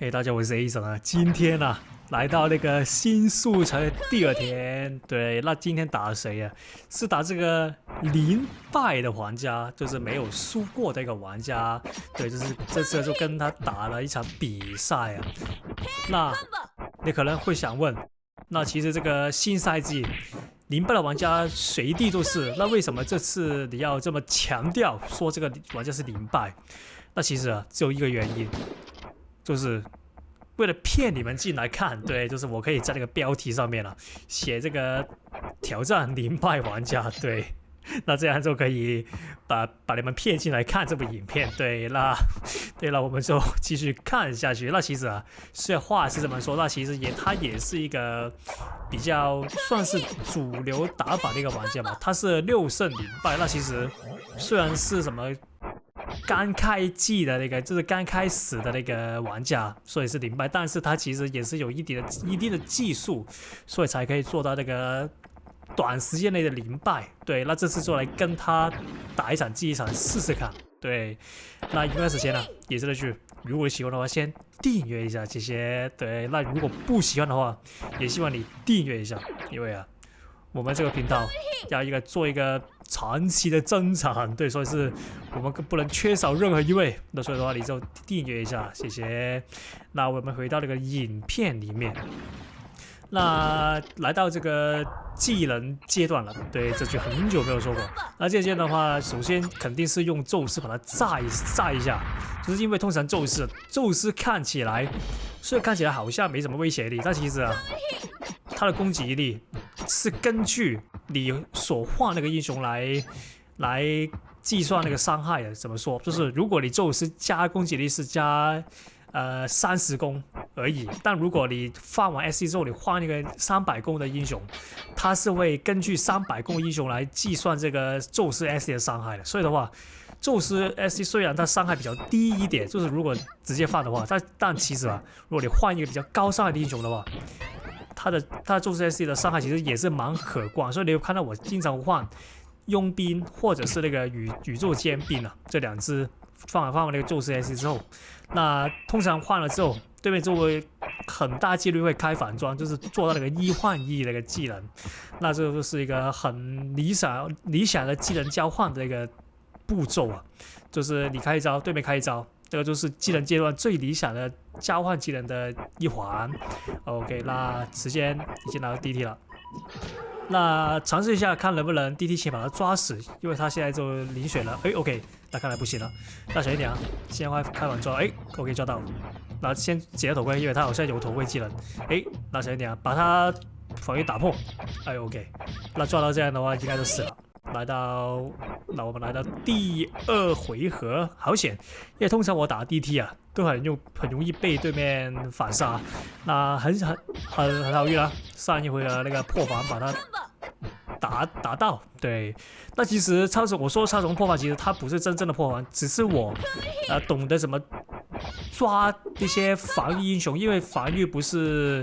嘿，大家好，我是 Aceson 啊。今天啊，来到那个新宿城的第二天。对，那今天打谁啊？是打这个零败的玩家，就是没有输过的一个玩家。对，就是这次就跟他打了一场比赛啊。那你可能会想问，那其实这个新赛季零败的玩家随地都是，那为什么这次你要这么强调说这个玩家是零败？那其实啊，只有一个原因。就是为了骗你们进来看，对，就是我可以在那个标题上面写这个挑战零败玩家，对，那这样就可以把你们骗进来看这部影片，对，那我们就继续看下去。那其实啊，虽然话是这么说，那其实它也是一个比较算是主流打法的一个玩家嘛，他是6胜0败，那其实虽然是什么。刚开季的那个就是刚开始的那个玩家，所以是0败，但是他其实也是有一定的技术，所以才可以做到那个短时间内的0败。对，那这次就来跟他打一场记一场试试看。对，那一开始前呢，也是那句，如果喜欢的话，先订阅一下，谢谢。对，那如果不喜欢的话，也希望你订阅一下，因为啊。我们这个频道要做一个长期的增长，对，所以是我们不能缺少任何一位。那所以的话，你就订阅一下，谢谢。那我们回到那个影片里面，那来到这个技能阶段了，对，这句很久没有说过。那这件的话，首先肯定是用宙斯把它炸一下，就是因为通常宙斯看起来，虽然看起来好像没什么威胁力，但其实啊，他的攻击力。是根据你所换那个英雄来计算那个伤害的。怎么说？就是如果你宙斯加攻击力是加30攻而已，但如果你放完 SC 之后，你换一个300攻的英雄，它是会根据300攻的英雄来计算这个宙斯 SC 的伤害的。所以的话，宙斯 SC 虽然它伤害比较低一点，就是如果直接放的话，但其实啊，如果你换一个比较高伤害的英雄的话，他的宙斯 SC 的伤害其实也是蛮可观，所以你有看到我经常换佣兵或者是那个宇宙尖兵啊，这2只放完那个宙斯 SC 之后，那通常换了之后，对面就会很大几率会开反装，就是做到那个1换1那个技能，那这就是一个很理想的技能交换的一个步骤啊，就是你开一招，对面开一招。这个就是技能阶段最理想的交换技能的一环。OK， 那时间已经来到 DT 了，那尝试一下看能不能 DT 前把他抓死，因为他现在就0血了。OK， 那看来不行了。那小一点啊，先开完抓，OK 抓到。那先解了头盔，因为他好像有头盔技能。那小一点啊，把他防御打破。OK， 那抓到这样的话应该就死了。那我们来到第2回合，好险！因为通常我打 DT 啊，都很容易被对面反杀，那很好运啊！上一回合那个破防把他打到，对。那其实我说超种破防，其实它不是真正的破防，只是我懂得怎么抓一些防御英雄，因为防御不是。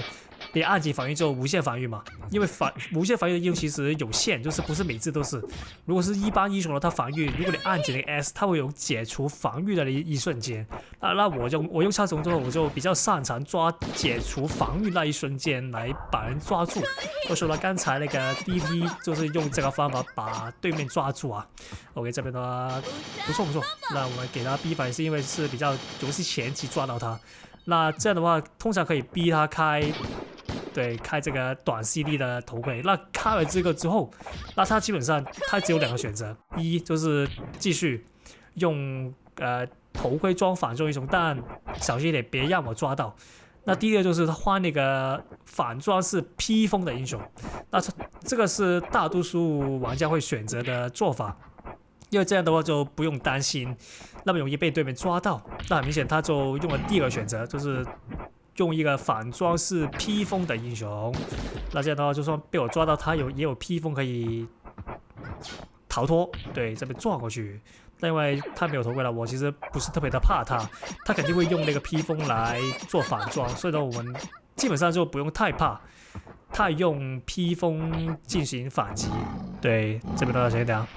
你按紧防御之后无限防御嘛？因为无限防御的英雄其实有限，就是不是每次都是。如果是一般英雄的，他防御，如果你按紧那个 S， 它会有解除防御的一瞬间。那我用超虫之后，我就比较擅长抓解除防御那一瞬间来把人抓住。我说了，刚才那个 DT 就是用这个方法把对面抓住啊。OK， 这边的话不错。那我们给他逼反是因为是比较游戏前期抓到他。那这样的话，通常可以逼他开这个短 CD 的头盔。那开了这个之后，那他基本上他只有2个选择，一就是继续用头盔装反装英雄，但小心一点，别让我抓到。那第2就是他换那个反装是披风的英雄，那这个是大多数玩家会选择的做法。因为这样的话就不用担心那么容易被对面抓到，那很明显他就用了第2个选择，就是用一个反装是披风的英雄。那这样的话，就算被我抓到，他也有披风可以逃脱，对，这边撞过去。但因为他没有头盔了，我其实不是特别的怕他肯定会用那个披风来做反装，所以呢，我们基本上就不用太怕他用披风进行反击。对，这边的小心点啊。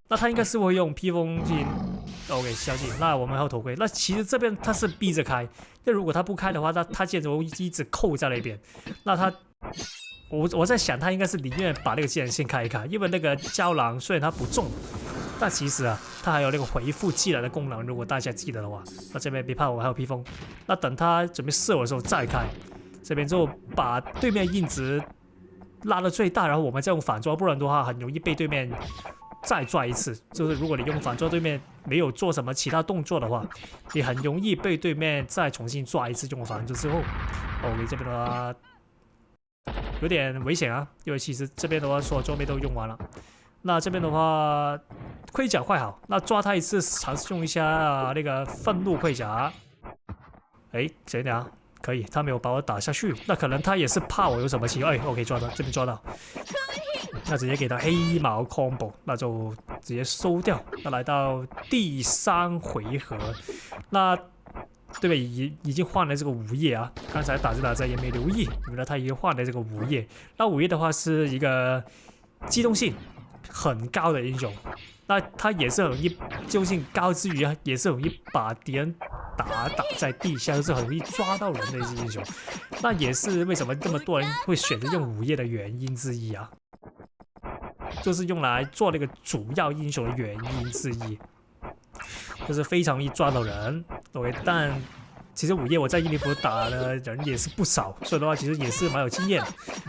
那他应该是会用披风进行 OK 消技。那我们还有头盔。那其实这边他是逼着开，那如果他不开的话，那他箭头一直扣在那边。那他，我在想他应该是宁愿把那个技能先开一开，因为那个胶囊虽然它不重，但其实啊，它还有那个回复技能的功能。如果大家记得的话，那这边别怕，我还有披风。那等他准备射我的时候再开，这边就把对面印值拉到最大，然后我们再用反抓，不然的话很容易被对面再抓一次。就是如果你用反抓，对面没有做什么其他动作的话，你很容易被对面再重新抓一次。用反抓之后 ，OK 这边的话有点危险啊，因为其实这边的话所有装备都用完了。那这边的话盔甲快好，那抓他一次尝试用一下那个愤怒盔甲。哎，谁点？可以，他没有把我打下去，那可能他也是怕我有什么奇怪。哎 ，OK 抓到，这边抓到，那直接给他黑毛 combo， 那就直接收掉。那来到第3回合，那对面已经换了这个午夜啊，刚才打着打着也没留意，原来他已经换了这个午夜。那午夜的话是一个机动性很高的英雄，那他也是很容易机动性高之余啊，也是容易把敌人打在地下，就是很容易抓到人的一些英雄。那也是为什么这么多人会选择用午夜的原因之一啊，就是用来做那个主要英雄的原因之一，就是非常容易抓到人。OK， 但其实午夜我在印尼服打的人也是不少，所以的话其实也是蛮有经验，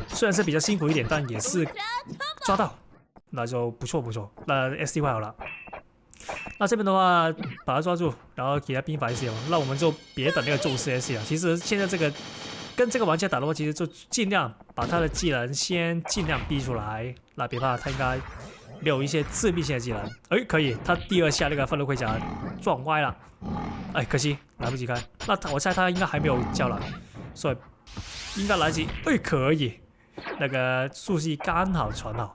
虽然是比较辛苦一点，但也是抓到。那就不错不错，那 SD 坏好了。那这边的话，把他抓住，然后给他兵法 SD 嘛。那我们就别等那个宙斯 SD 了。其实现在这个跟这个玩家打的话，其实就尽量把他的技能先尽量逼出来。那别怕，他应该没有一些致命性的技能。哎，可以，他第2下那个愤怒盔甲撞歪了，哎，可惜来不及开。那我猜他应该还没有交了，所以应该来得及。哎，可以。那个速系刚好传好，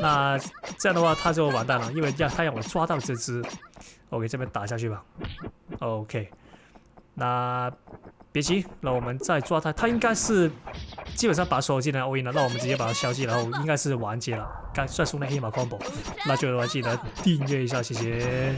那这样的话他就完蛋了，因为他让我抓到这只。OK， 这边打下去吧。OK， 那别急，那我们再抓他，他应该是基本上把所有技能 all in 了，那我们直接把他消灭，然后应该是完结了。该算送那黑马 combo， 那就的话记得订阅一下，谢谢。